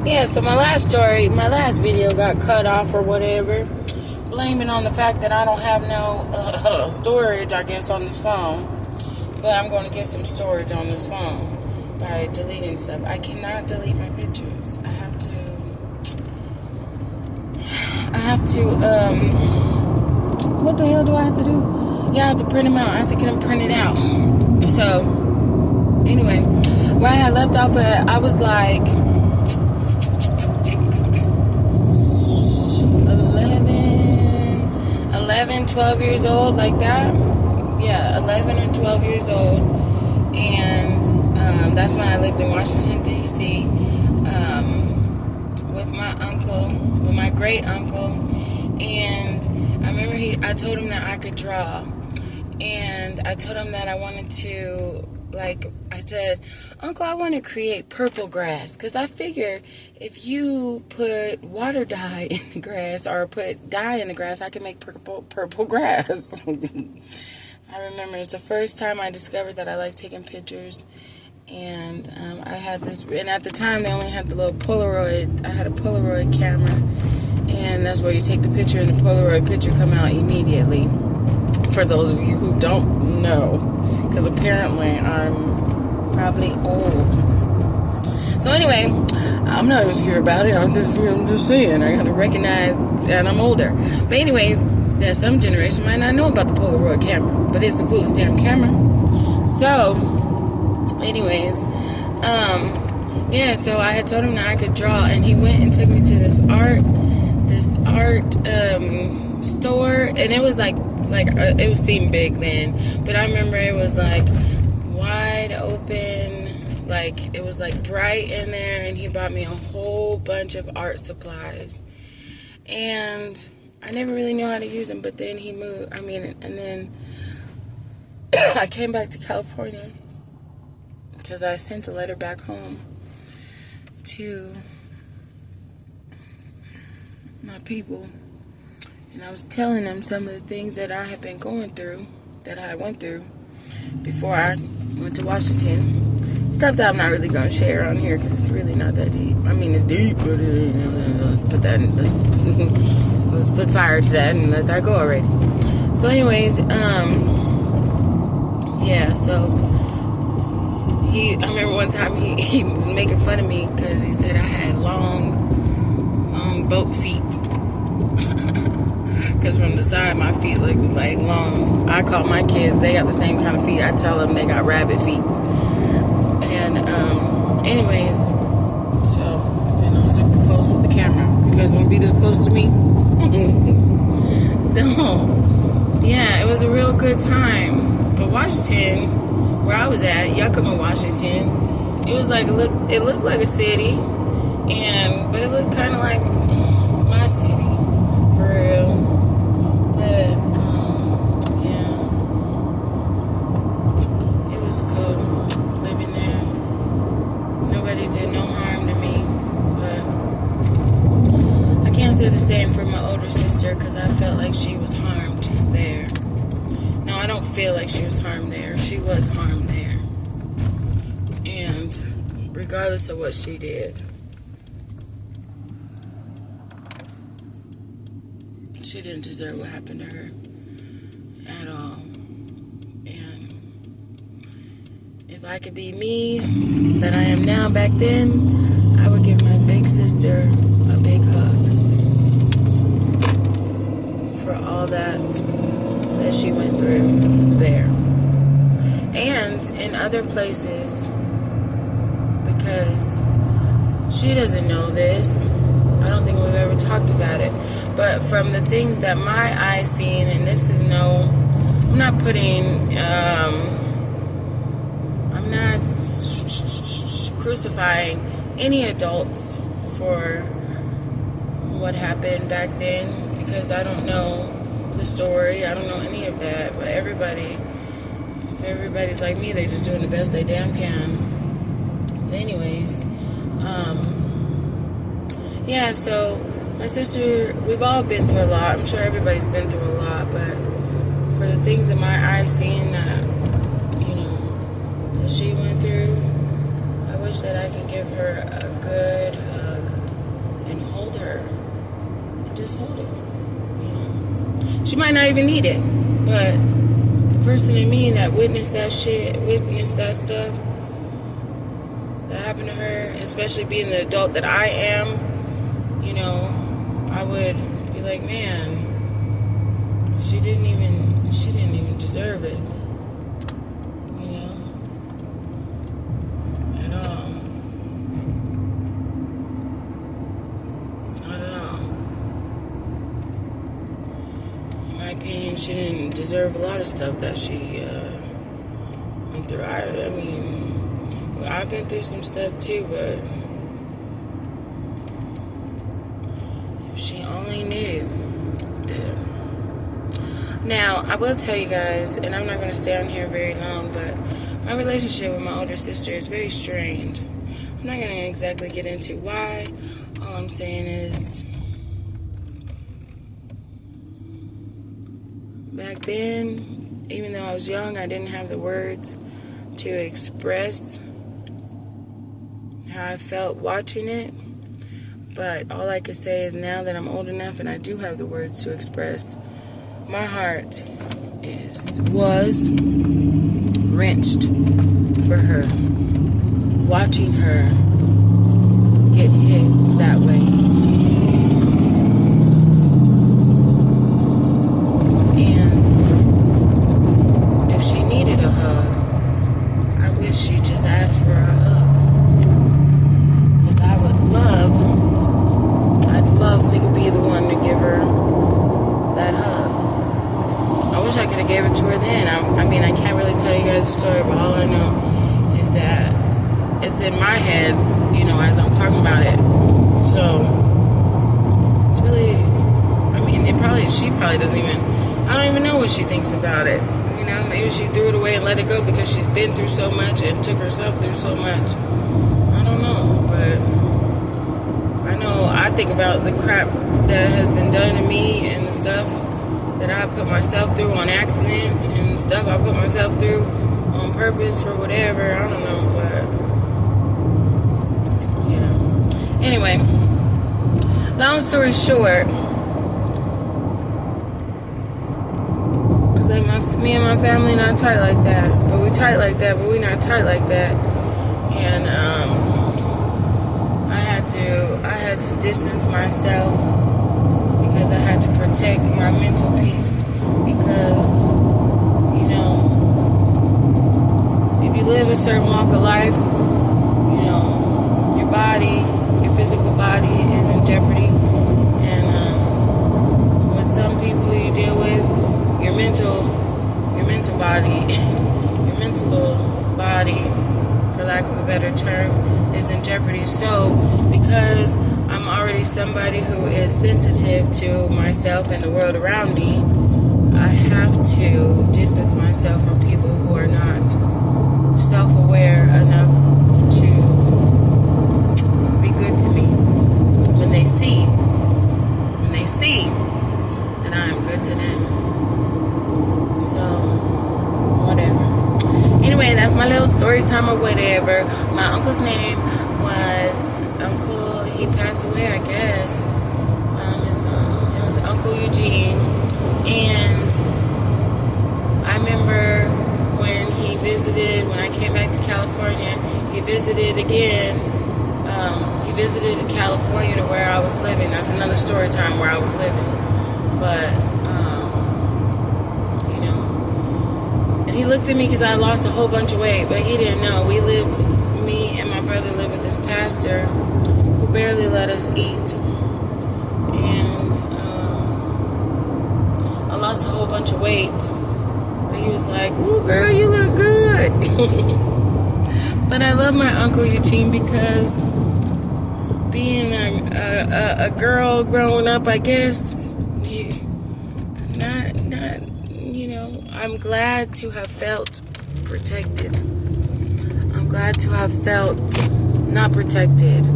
Yeah, so my last video got cut off or whatever, blaming on the fact that I don't have no storage, I guess, on this phone. But I'm going to get some storage on this phone by deleting stuff. I cannot delete my pictures. I have to, what the hell do I have to do? Yeah, I have to print them out. I have to get them printed out. So, anyway, where I had left off at, I was like 11, 12 years old, like that. Yeah, 11 or 12 years old. And that's when I lived in Washington, D.C. With my uncle, with my great uncle. And I remember I told him that I could draw. And I told him that I wanted to, like, I said, Uncle, I want to create purple grass. Because I figure if you put water dye in the grass or put dye in the grass, I can make purple grass. I remember it's the first time I discovered that I like taking pictures. And I had this, and at the time they only had the little Polaroid. I had a Polaroid camera. And that's where you take the picture and the Polaroid picture come out immediately. For those of you who don't know, because apparently I'm probably old. So anyway, I'm not insecure about it. I'm just saying, I gotta recognize that I'm older. But anyways, that some generation might not know about the Polaroid camera, but it's the coolest damn camera. So, anyways, yeah. So I had told him that I could draw, and he went and took me to this art store, and it was like it seemed big then, but I remember it was like wide open, like it was like bright in there, and he bought me a whole bunch of art supplies, and I never really knew how to use them. But then he moved, and then I came back to California because I sent a letter back home to my people. And I was telling them some of the things that I had been going through, that I went through before I went to Washington. Stuff that I'm not really going to share on here because it's really not that deep. I mean, it's deep, but let's put fire to that and let that go already. So anyways, yeah, so I remember one time he was making fun of me because he said I had long boat feet. Because from the side, my feet look like long. I call my kids, they got the same kind of feet. I tell them they got rabbit feet. And, anyways, so, super close with the camera. You guys want to be this close to me? So, yeah, it was a real good time. But Washington, where I was at, Yakima, Washington, it was like, it looked like a city. But it looked kind of like my city, for real. But, yeah, it was cool living there. Nobody did no harm to me, but I can't say the same for my older sister because I felt like she was harmed there. No, I don't feel like she was harmed there. She was harmed there. And regardless of what she did, she didn't deserve what happened to her at all. And if I could be me that I am now back then, I would give my big sister a big hug for all that she went through there. And in other places, because she doesn't know this. I don't think we've ever talked about it. But from the things that my eyes seen, and this is I'm not putting, I'm not crucifying any adults for what happened back then, because I don't know the story. I don't know any of that. But if everybody's like me, they're just doing the best they damn can. But anyways, yeah, so my sister, we've all been through a lot. I'm sure everybody's been through a lot, but for the things that my eyes seen that, that she went through, I wish that I could give her a good hug. just hold it. You know, she might not even need it, but the person in me that witnessed that shit, witnessed that stuff that happened to her, especially being the adult that I am, you know, I would be like, man, she didn't even deserve it, you know, at all. Not at all. In my opinion, she didn't deserve a lot of stuff that she went through. I mean, I've been through some stuff too, but if she only knew. Now, I will tell you guys, and I'm not going to stay on here very long, but my relationship with my older sister is very strained. I'm not going to exactly get into why. All I'm saying is, back then, even though I was young, I didn't have the words to express how I felt watching it. But all I can say is now that I'm old enough and I do have the words to express, my heart was wrenched for her, watching her get hit that way. And if she needed a hug, I wish she just asked for a hug. Because I'd love to be the one to give her that hug. I wish I could have gave it to her then. I mean, I can't really tell you guys the story, but all I know is that it's in my head, you know, as I'm talking about it. So, it's really, I mean, she probably doesn't even, I don't even know what she thinks about it. You know, maybe she threw it away and let it go because she's been through so much and took herself through so much. I don't know, but I know I think about the crap that has been done to me and the stuff that I put myself through on accident and stuff I put myself through on purpose for whatever. I don't know, but yeah. Anyway, long story short, it's like me and my family not tight like that, but we tight like that, but we not tight like that. And I had to distance myself because I had to protect my mental peace, because, you know, if you live a certain walk of life, you know, your body, your physical body is in jeopardy, and with some people you deal with, your mental body, your mental body, for lack of a better term, is in jeopardy. So, because I'm already somebody who is sensitive to myself and the world around me, I have to distance myself from people who are not self-aware enough to be good to me. When they see that I am good to them. So, whatever. Anyway, that's my little story time or whatever. My uncle's name was Uncle, he passed away, I guess. It was Uncle Eugene. And I remember when he visited, when I came back to California, he visited again. He visited California to where I was living. That's another story time where I was living. But, you know, and he looked at me because I lost a whole bunch of weight, but he didn't know. Me and my brother lived with this pastor who barely let us eat. And I lost a whole bunch of weight. But he was like, "Ooh, girl, you look good." But I love my Uncle Eugene because being a girl growing up, I guess, I'm glad to have felt protected. I'm glad to have felt not protected.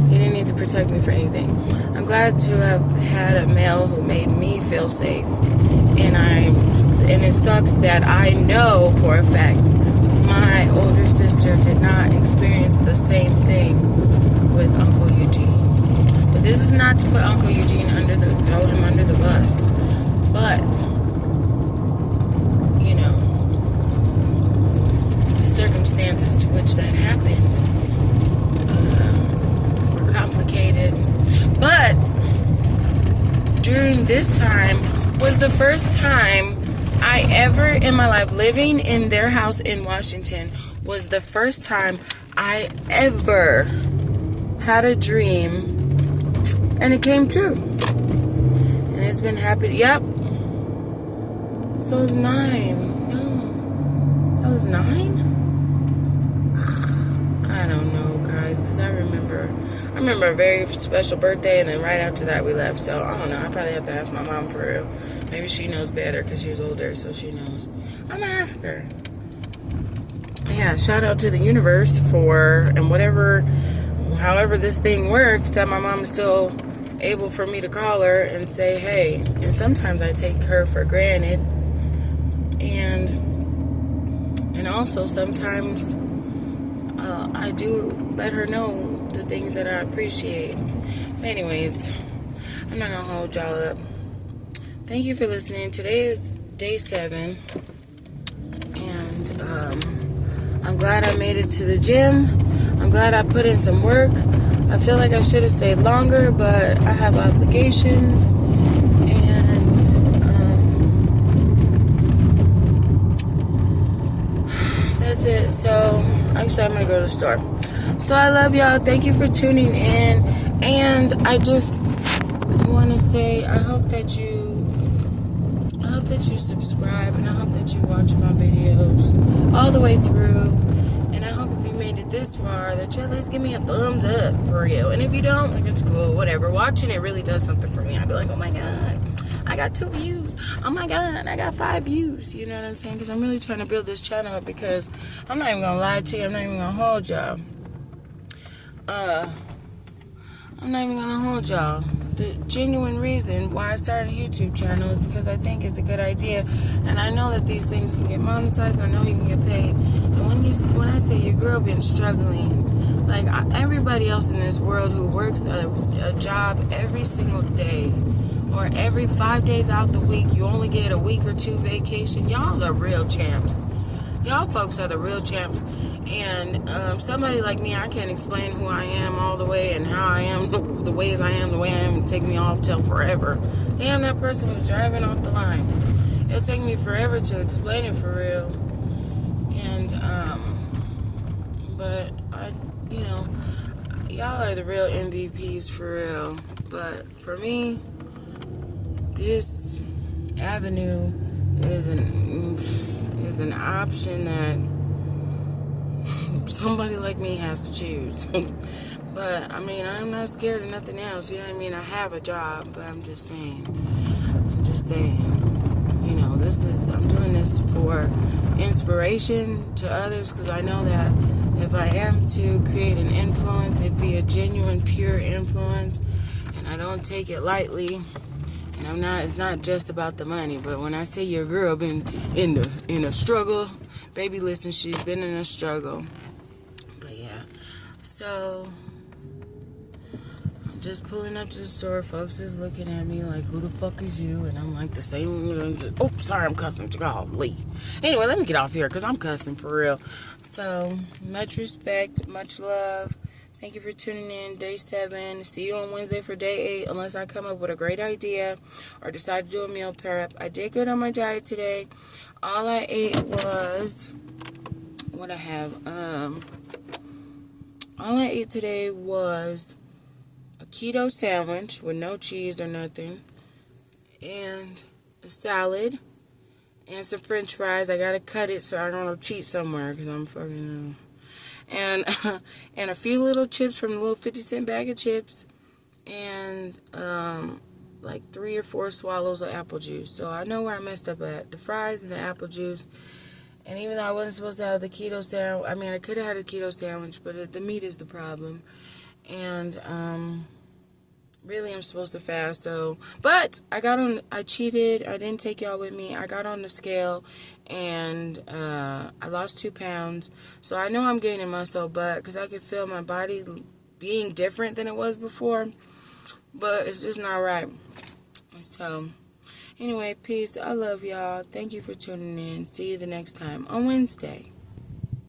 He didn't need to protect me for anything. I'm glad to have had a male who made me feel safe. And it sucks that I know for a fact my older sister did not experience the same thing with Uncle Eugene. But this is not to put Uncle Eugene under the throw him under the bus. But, you know, the circumstances to which that happened were complicated. But during this time was the first time I ever in my life, living in their house in Washington, was the first time I ever had a dream and it came true. And it's been happening. Yep. So it was 9. No. I was 9? I don't know, guys, because I remember a very special birthday, and then right after that we left. So I don't know. I probably have to ask my mom for real. Maybe she knows better because she's older, so she knows. I'm gonna ask her. Yeah, shout out to the universe for, and however this thing works, that my mom is still able for me to call her and say, hey. And sometimes I take her for granted, and also sometimes I do let her know the things that I appreciate. Anyways, I'm not gonna hold y'all up. Thank you for listening. Today is day 7, and I'm glad I made it to the gym. I'm glad I put in some work. I feel like I should have stayed longer, but I have obligations, and that's it. So actually I'm gonna go to the store. So I love y'all. Thank you for tuning in, and I just want to say I hope that you subscribe, and I hope that you watch my videos all the way through, and I hope if you made it this far that you at least give me a thumbs up for real. And if you don't, like, it's cool, whatever. Watching it really does something for me. I'd be like, oh my god, I got 2 views. Oh my god, I got 5 views. You know what I'm saying? Because I'm really trying to build this channel up, because I'm not even gonna lie to you. I'm not even gonna hold y'all. The genuine reason why I started a YouTube channel is because I think it's a good idea, and I know that these things can get monetized, and I know you can get paid. And when I say your girl been struggling, like everybody else in this world who works a job every single day, or every 5 days out the week, you only get a week or 2 vacation. Y'all are real champs. Y'all folks are the real champs. And somebody like me, I can't explain who I am all the way and how I am, the ways I am, the way I am, take me off till forever. Damn, that person was driving off the line. It'll take me forever to explain it for real. And, but y'all are the real MVPs for real. But for me, this avenue is an option that somebody like me has to choose. But I mean, I'm not scared of nothing else. You know what I mean? I have a job, but I'm just saying, you know, I'm doing this for inspiration to others, because I know that if I am to create an influence, it'd be a genuine, pure influence, and I don't take it lightly. And it's not just about the money. But when I say your girl been in a struggle, baby, listen, she's been in a struggle. But yeah, so I'm just pulling up to the store. Folks is looking at me like, who the fuck is you? And I'm like, the same. Oh, sorry, I'm cussing. Golly. Anyway, let me get off here, because I'm cussing for real. So much respect, much love. Thank you for tuning in. Day 7. See you on Wednesday for day 8, unless I come up with a great idea or decide to do a meal prep. I did good on my diet today. All I ate was what I have. All I ate today was a keto sandwich with no cheese or nothing, and a salad, and some French fries. I gotta cut it, so I'm gonna cheat somewhere, because I'm fucking. And a few little chips from the little 50-cent bag of chips, and like 3 or 4 swallows of apple juice. So I know where I messed up at: the fries and the apple juice. And even though I wasn't supposed to have the keto sandwich, I mean, I could have had a keto sandwich, but the meat is the problem. And really, I'm supposed to fast. But I cheated. I didn't take y'all with me. I got on the scale, and I lost 2 pounds. So I know I'm gaining muscle, but because I could feel my body being different than it was before, but it's just not right. So, anyway, peace. I love y'all. Thank you for tuning in. See you the next time on Wednesday.